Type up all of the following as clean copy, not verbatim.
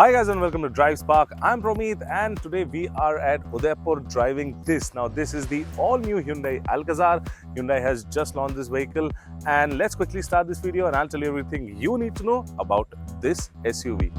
Hi guys and welcome to Drive Spark. I'm Promeet and today we are at Udaipur driving this. Now this is the all new Hyundai Alcazar. Hyundai has just launched this vehicle and let's quickly start this video and I'll tell you everything you need to know about this SUV.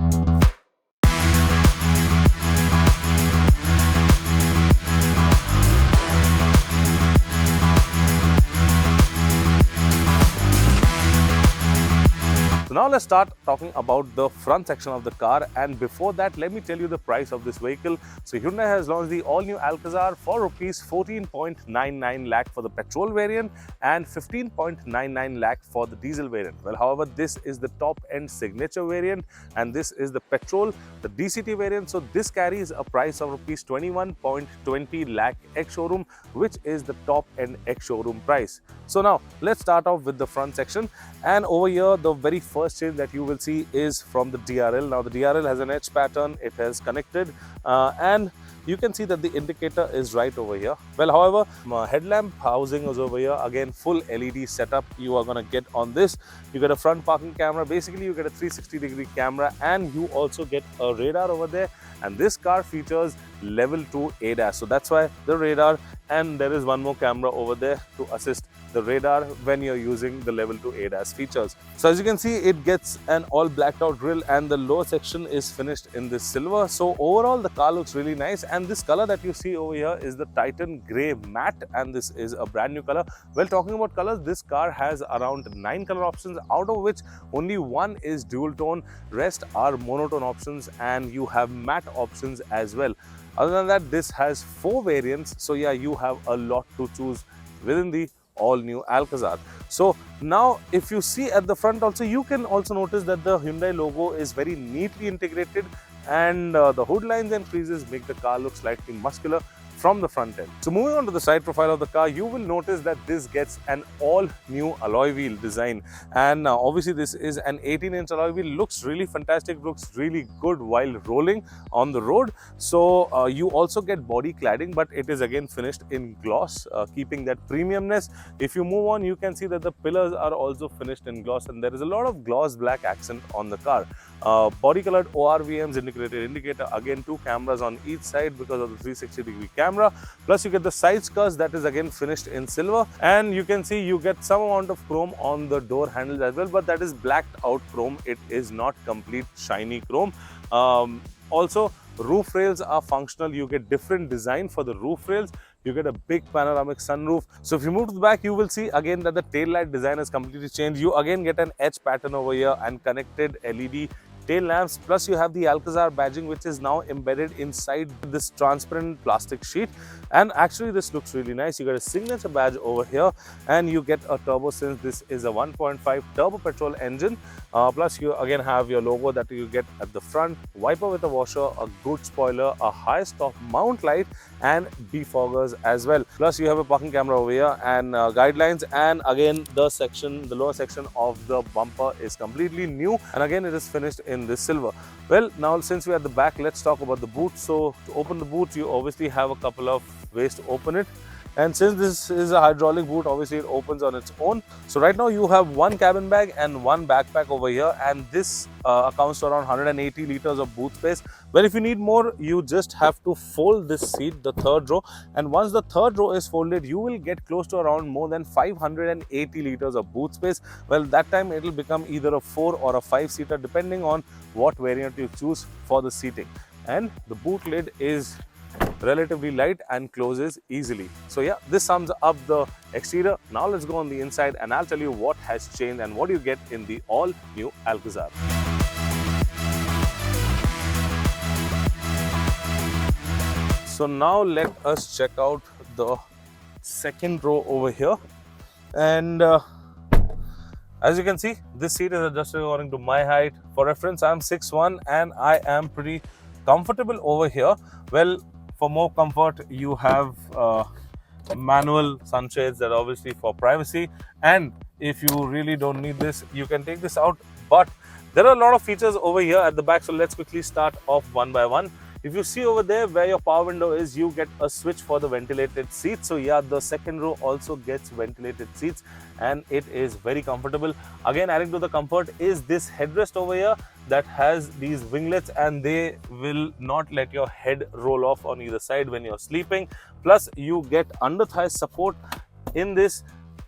So now let's start talking about the front section of the car, and before that let me tell you the price of this vehicle. So Hyundai has launched the all new Alcazar for rupees 14.99 lakh for the petrol variant and 15.99 lakh for the diesel variant. Well, however, this is the top end signature variant and this is the petrol, the DCT variant. So this carries a price of rupees 21.20 lakh ex-showroom, which is the top end ex-showroom price. So now let's start off with the front section, and over here the very first change that you will see is from the DRL. Now the DRL has an edge pattern, it has connected and you can see that the indicator is right over here. Well, however, headlamp housing is over here. Again, full LED setup you are going to get on this. You get a front parking camera, basically you get a 360-degree camera, and you also get a radar over there. And this car features level 2 ADAS, so that's why the radar, and there is one more camera over there to assist the radar when you're using the level 2 ADAS features. So as you can see, it gets an all blacked out grille and the lower section is finished in this silver. So overall the car looks really nice, and this color that you see over here is the Titan Grey Matte, and this is a brand new color. Well, talking about colors, this car has around 9 color options, out of which only one is dual tone, rest are monotone options, and you have matte options as well. Other than that, this has 4 variants, so yeah, you have a lot to choose within the all new Alcazar. So now if you see at the front also, you can also notice that the Hyundai logo is very neatly integrated, and the hood lines and creases make the car look slightly muscular from the front end. So moving on to the side profile of the car, you will notice that this gets an all new alloy wheel design, and obviously this is an 18-inch alloy wheel. Looks really fantastic, looks really good while rolling on the road. So you also get body cladding, but it is again finished in gloss, keeping that premiumness. If you move on, you can see that the pillars are also finished in gloss, and there is a lot of gloss black accent on the car. Body colored ORVMs, integrated indicator, again 2 cameras on each side because of the 360-degree camera, plus you get the side skirts that is again finished in silver, and you can see you get some amount of chrome on the door handles as well, but that is blacked out chrome, it is not complete shiny chrome. Also, roof rails are functional, you get different design for the roof rails. You get a big panoramic sunroof. So if you move to the back, you will see again that the tail light design has completely changed. You again get an edge pattern over here and connected LED tail lamps, plus you have the Alcazar badging, which is now embedded inside this transparent plastic sheet, and actually this looks really nice. You get a signature badge over here, and you get a turbo, since this is a 1.5 turbo petrol engine. Plus you again have your logo that you get at the front, wiper with a washer, a good spoiler, a high stop mount light, and defoggers as well. Plus you have a parking camera over here and guidelines, and again the lower section of the bumper is completely new, and again it is finished in this silver. Well, now since we're at the back, let's talk about the boot. So to open the boot, you obviously have a couple of ways to open it, and since this is a hydraulic boot, obviously it opens on its own. So right now you have one cabin bag and one backpack over here, and this accounts to around 180 liters of boot space. Well, if you need more, you just have to fold this seat, the third row, and once the third row is folded, you will get close to around more than 580 liters of boot space. Well, that time it will become either a 4 or a 5-seater depending on what variant you choose for the seating. And the boot lid is relatively light and closes easily. So yeah, this sums up the exterior. Now let's go on the inside and I'll tell you what has changed and what you get in the all new Alcazar. So now let us check out the second row over here, and as you can see, this seat is adjusted according to my height. For reference, I'm 6'1" and I am pretty comfortable over here. Well, for more comfort, you have manual sunshades that are obviously for privacy, and if you really don't need this, you can take this out. But there are a lot of features over here at the back, so let's quickly start off one by one. If you see over there where your power window is, you get a switch for the ventilated seats. So yeah, the second row also gets ventilated seats and it is very comfortable. Again, adding to the comfort is this headrest over here that has these winglets, and they will not let your head roll off on either side when you're sleeping. Plus you get under thigh support in this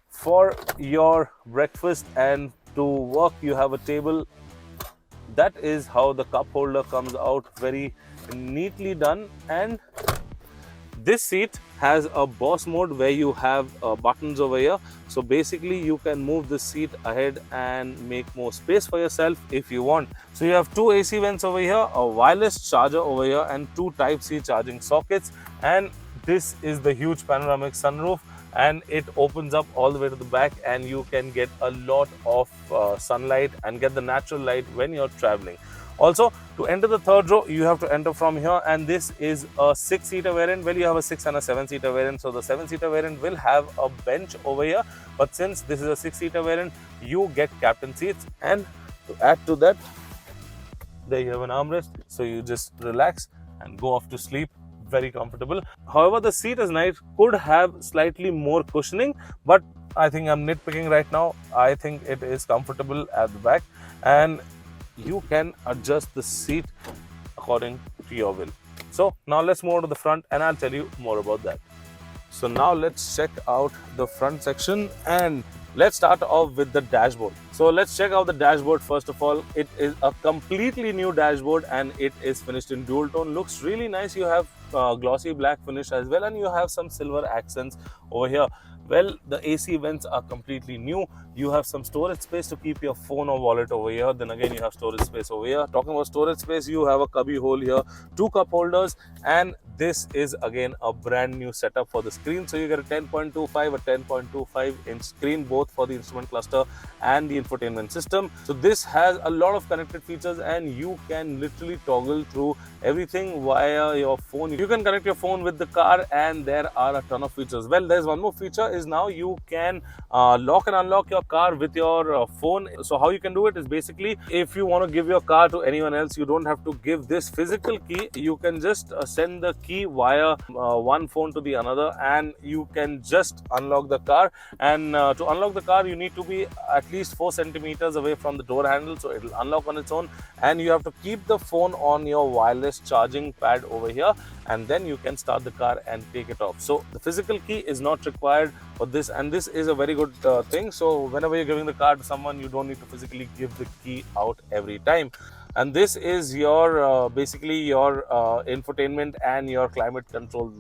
for your breakfast, and to work you have a table. That is how the cup holder comes out, very neatly done. And this seat has a boss mode where you have buttons over here. So basically you can move the seat ahead and make more space for yourself if you want. So you have two AC vents over here, a wireless charger over here, and two Type-C charging sockets. And this is the huge panoramic sunroof, and it opens up all the way to the back, and you can get a lot of sunlight and get the natural light when you're traveling. Also, to enter the third row, you have to enter from here, and this is a 6-seater variant. Well, you have a 6 and a 7-seater variant. So the 7-seater variant will have a bench over here, but since this is a 6-seater variant, you get captain seats. And to add to that, there you have an armrest, so you just relax and go off to sleep. Very comfortable. However, the seat is nice, could have slightly more cushioning, but I think I'm nitpicking right now. I think it is comfortable at the back, and you can adjust the seat according to your will. So now let's move on to the front, and I'll tell you more about that. So now let's check out the front section, and let's start off with the dashboard. So let's check out the dashboard first of all. It is a completely new dashboard, and it is finished in dual tone. Looks really nice. You have glossy black finish as well, and you have some silver accents over here. Well, the AC vents are completely new. You have some storage space to keep your phone or wallet over here. Then again, you have storage space over here. Talking about storage space, you have a cubby hole here, two cup holders, and this is again a brand new setup for the screen. So you get a 10.25, a 10.25 inch screen, both for the instrument cluster and the infotainment system. So this has a lot of connected features, and you can literally toggle through everything via your phone. You can connect your phone with the car, and there are a ton of features. Well, there's one more feature is now you can lock and unlock your car with your phone. So how you can do it is basically, if you want to give your car to anyone else, you don't have to give this physical key. You can just send the key via one phone to the another, and you can just unlock the car. And to unlock the car, you need to be at least 4 centimeters away from the door handle, so it will unlock on its own. And you have to keep the phone on your wireless charging pad over here, and then you can start the car and take it off. So the physical key is not required for this, and this is a very good thing. So whenever you're giving the car to someone, you don't need to physically give the key out every time. And this is your basically your infotainment and your climate control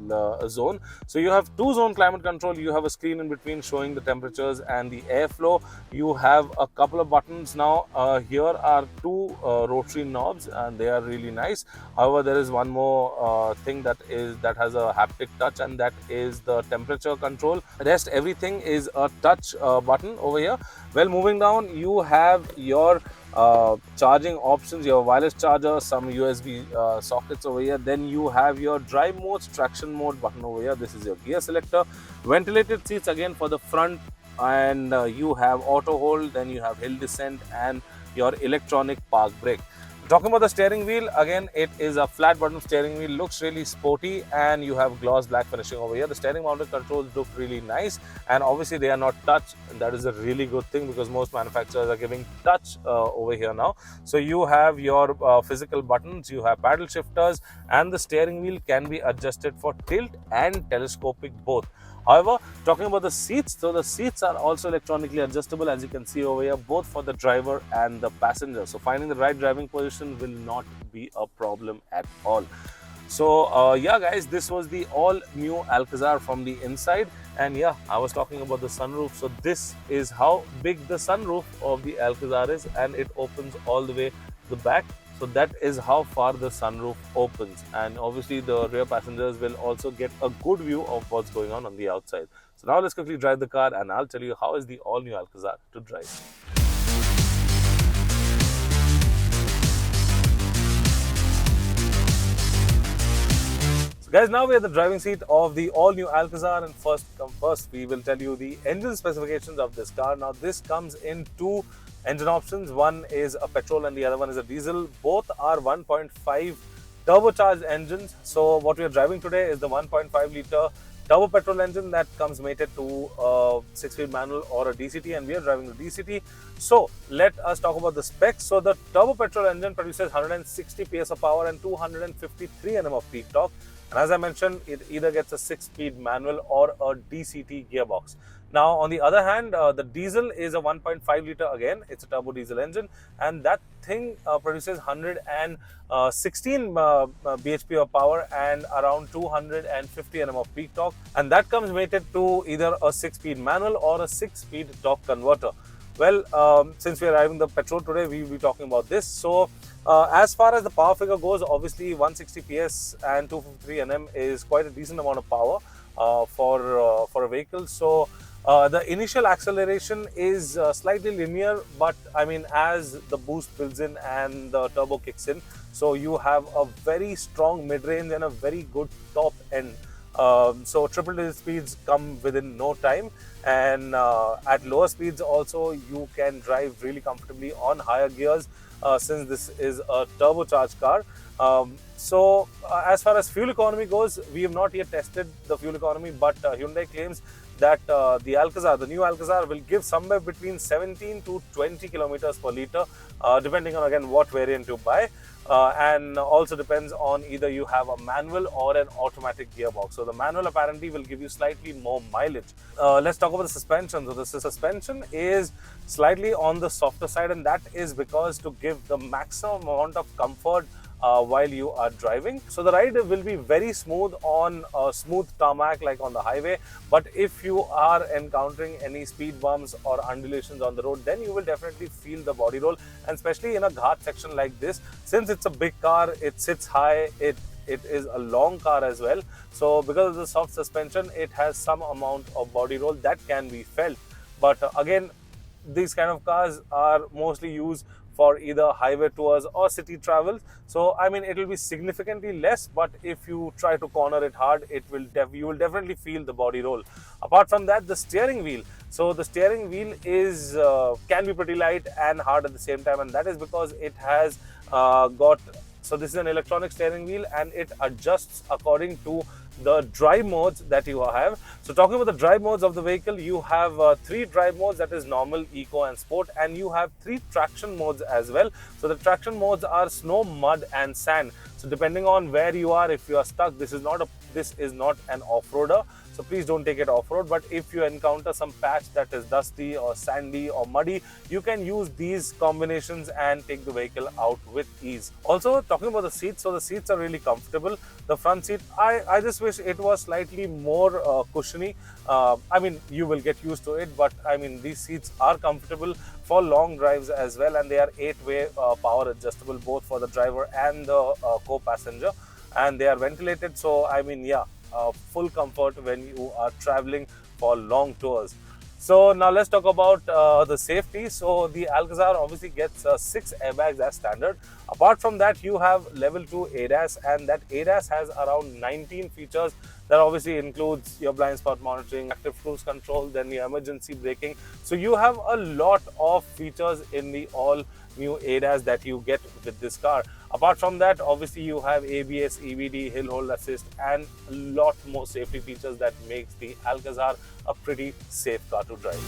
zone. So you have 2-zone climate control. You have a screen in between showing the temperatures and the airflow. You have a couple of buttons now. Here are 2 rotary knobs, and they are really nice. However, there is one more thing that has a haptic touch, and that is the temperature control. Rest everything is a touch button over here. Well, moving down, you have your charging options, your wireless charger, some USB sockets over here. Then you have your drive modes, traction mode button over here. This is your gear selector, ventilated seats again for the front, and you have auto hold. Then you have hill descent and your electronic park brake. Talking about the steering wheel, again, it is a flat bottom steering wheel, looks really sporty, and you have gloss black finishing over here. The steering mounted controls look really nice, and obviously they are not touch, and that is a really good thing because most manufacturers are giving touch over here now. So you have your physical buttons, you have paddle shifters, and the steering wheel can be adjusted for tilt and telescopic both. However, talking about the seats, so the seats are also electronically adjustable, as you can see over here, both for the driver and the passenger. So finding the right driving position will not be a problem at all. So yeah guys, this was the all new Alcazar from the inside, and yeah, I was talking about the sunroof. So this is how big the sunroof of the Alcazar is, and it opens all the way to the back. So that is how far the sunroof opens, and obviously the rear passengers will also get a good view of what's going on the outside. So now let's quickly drive the car, and I'll tell you how is the all new Alcazar to drive. So guys, now we're at the driving seat of the all new Alcazar, and first come first, we will tell you the engine specifications of this car. Now this comes in 2 engine options. One is a petrol and the other one is a diesel. Both are 1.5 turbocharged engines. So what we are driving today is the 1.5 liter turbo petrol engine that comes mated to a 6-speed manual or a DCT, and we are driving the DCT. So let us talk about the specs. So the turbo petrol engine produces 160 PS of power and 253 Nm of peak torque. And as I mentioned, it either gets a 6-speed manual or a DCT gearbox. Now, on the other hand, the diesel is a 1.5 liter again. It's a turbo diesel engine, and that thing produces 116 bhp of power and around 250 Nm of peak torque. And that comes mated to either a 6-speed manual or a 6-speed torque converter. Well, since we are driving the petrol today, we will be talking about this. So, as far as the power figure goes, obviously 160 PS and 253 Nm is quite a decent amount of power for a vehicle. So, the initial acceleration is slightly linear, but I mean, as the boost builds in and the turbo kicks in, so you have a very strong mid-range and a very good top end. So triple digit speeds come within no time, and at lower speeds also you can drive really comfortably on higher gears, since this is a turbocharged car. As far as fuel economy goes, we have not yet tested the fuel economy, but Hyundai claims that the new Alcazar will give somewhere between 17 to 20 kilometers per liter, depending on again what variant you buy. And also depends on either you have a manual or an automatic gearbox. So the manual apparently will give you slightly more mileage. Let's talk about the suspension. So the suspension is slightly on the softer side, and that is because to give the maximum amount of comfort while you are driving. So the ride will be very smooth on a smooth tarmac like on the highway, but if you are encountering any speed bumps or undulations on the road, then you will definitely feel the body roll. And especially in a ghat section like this, since it's a big car, it sits high, it is a long car as well. So because of the soft suspension, it has some amount of body roll that can be felt. But again, these kind of cars are mostly used for either highway tours or city travels. So I mean, it will be significantly less, but if you try to corner it hard, you will definitely feel the body roll. Apart from that, the steering wheel. So the steering wheel is can be pretty light and hard at the same time, and that is because it has so this is an electronic steering wheel, and it adjusts according to the drive modes that you have. So talking about the drive modes of the vehicle, you have 3 drive modes, that is normal, eco and sport, and you have 3 traction modes as well. So the traction modes are snow, mud and sand. So depending on where you are, if you are stuck, this is not an off-roader, so please don't take it off-road. But if you encounter some patch that is dusty or sandy or muddy, you can use these combinations and take the vehicle out with ease. Also, talking about the seats, so the seats are really comfortable. The front seat, I just wish it was slightly more cushiony. I mean, you will get used to it, but I mean, these seats are comfortable for long drives as well, and they are 8-way power adjustable, both for the driver and the co-passenger, and they are ventilated. So I mean, yeah, full comfort when you are traveling for long tours. So now let's talk about the safety. So the Alcazar obviously gets 6 airbags as standard. Apart from that, you have level 2 ADAS, and that ADAS has around 19 features. That obviously includes your blind spot monitoring, active cruise control, then your emergency braking. So you have a lot of features in the all new ADAS that you get with this car. Apart from that, obviously you have ABS, EBD, hill hold assist, and a lot more safety features that makes the Alcazar a pretty safe car to drive.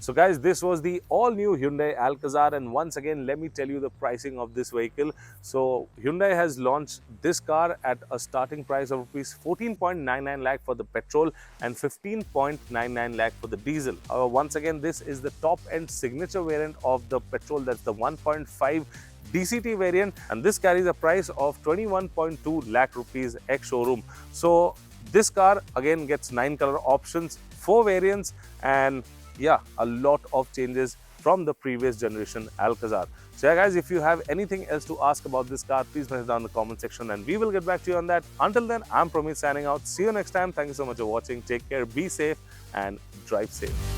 So guys, this was the all new Hyundai Alcazar, and once again let me tell you the pricing of this vehicle. So Hyundai has launched this car at a starting price of rupees 14.99 lakh for the petrol and 15.99 lakh for the diesel. Once again, this is the top end signature variant of the petrol, that's the 1.5 DCT variant, and this carries a price of 21.2 lakh rupees ex showroom. So this car again gets 9 color options, 4 variants, and yeah, a lot of changes from the previous generation Alcazar. So yeah guys, if you have anything else to ask about this car, please message down in the comment section and we will get back to you on that. Until then, I'm Promeet signing out. See you next time. Thank you so much for watching. Take care, be safe and drive safe.